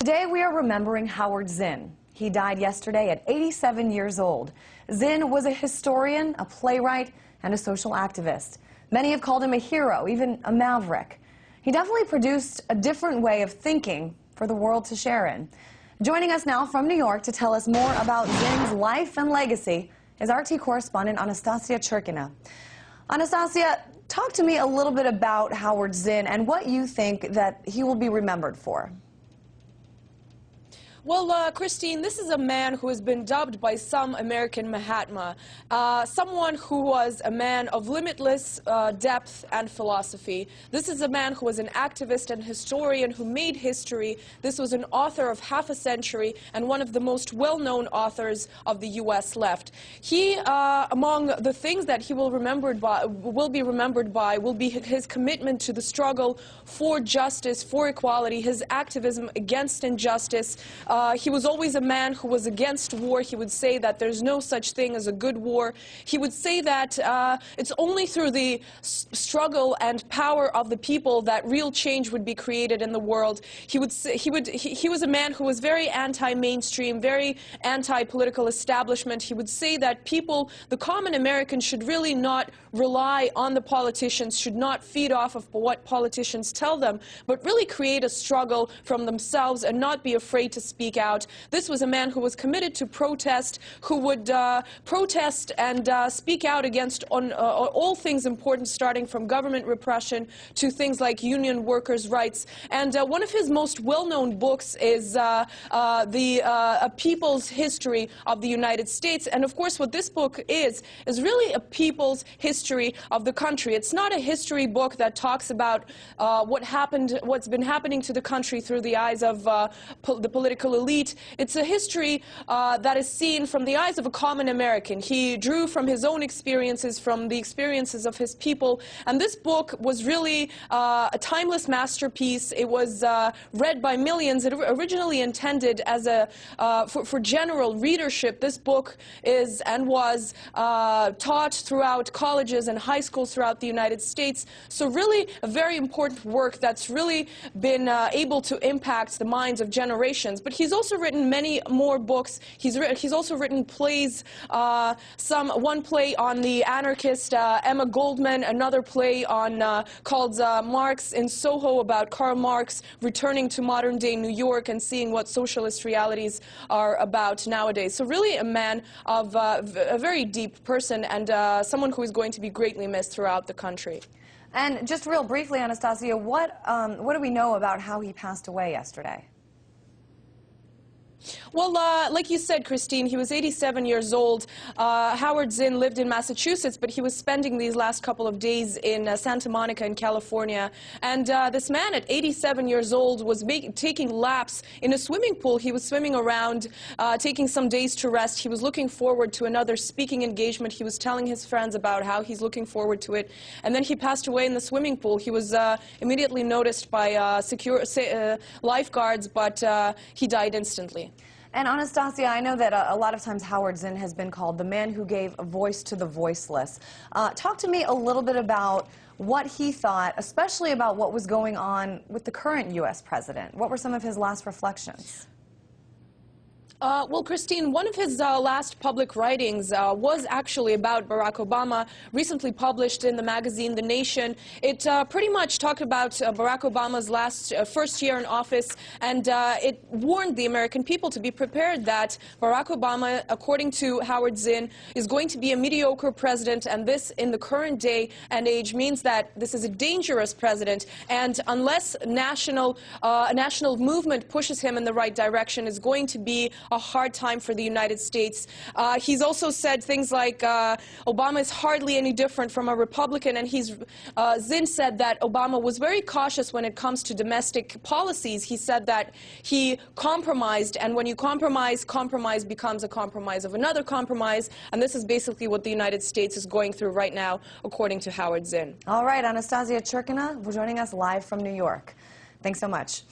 Today we are remembering Howard Zinn. He died yesterday at 87 years old. Zinn was a historian, a playwright, and a social activist. Many have called him a hero, even a maverick. He definitely produced a different way of thinking for the world to share in. Joining us now from New York to tell us more about Zinn's life and legacy is RT correspondent Anastasia Churkina. Anastasia, talk to me a little bit about Howard Zinn and what you think that he will be remembered for. Well, Christine, this is a man who has been dubbed by some American Mahatma, someone who was a man of limitless depth and philosophy. This is a man who was an activist and historian who made history. This was an author of half a century and one of the most well-known authors of the U.S. left. He, among the things that he will be remembered by will be his commitment to the struggle for justice, for equality, his activism against injustice. He was always a man who was against war. He would say that there's no such thing as a good war. He would say that it's only through the struggle and power of the people that real change would be created in the world. He was a man who was very anti-mainstream, very anti-political establishment. He would say that people, the common American, should really not rely on the politicians, should not feed off of what politicians tell them, but really create a struggle from themselves and not be afraid to speak out. This was a man who was committed to protest, who would protest and speak out against all things important, starting from government repression to things like union workers' rights. And one of his most well-known books is A People's History of the United States. And of course, what this book is really a people's history of the country. It's not a history book that talks about what's been happening to the country through the eyes of the political elite. It's a history that is seen from the eyes of a common American. He drew from his own experiences, from the experiences of his people, and this book was really a timeless masterpiece. It was read by millions. It originally intended as for general readership. This book is and was taught throughout colleges and high schools throughout the United States. So really a very important work that's really been able to impact the minds of generations. But he's also written many more books. He's also written plays, one play on the anarchist Emma Goldman, another play on called Marx in Soho, about Karl Marx returning to modern-day New York and seeing what socialist realities are about nowadays. So really a man of a very deep person and someone who is going to be greatly missed throughout the country. And just real briefly, Anastasia, what do we know about how he passed away yesterday? Well, like you said, Christine, he was 87 years old. Howard Zinn lived in Massachusetts, but he was spending these last couple of days in Santa Monica in California. And this man at 87 years old was taking laps in a swimming pool. He was swimming around, taking some days to rest. He was looking forward to another speaking engagement. He was telling his friends about how he's looking forward to it. And then he passed away in the swimming pool. He was immediately noticed by lifeguards, but he died instantly. And Anastasia, I know that a lot of times Howard Zinn has been called the man who gave a voice to the voiceless. Talk to me a little bit about what he thought, especially about what was going on with the current U.S. president. What were some of his last reflections? Well, Christine, one of his last public writings was actually about Barack Obama, recently published in the magazine The Nation. It pretty much talked about Barack Obama's first year in office, and it warned the American people to be prepared that Barack Obama, according to Howard Zinn, is going to be a mediocre president, and this, in the current day and age, means that this is a dangerous president, and unless a national movement pushes him in the right direction, is going to be a hard time for the United States. He's also said things like Obama is hardly any different from a Republican, and Zinn said that Obama was very cautious when it comes to domestic policies. He said that he compromised, and when you compromise, compromise becomes a compromise of another compromise, and this is basically what the United States is going through right now, according to Howard Zinn. All right, Anastasia Churkina, for joining us live from New York. Thanks so much.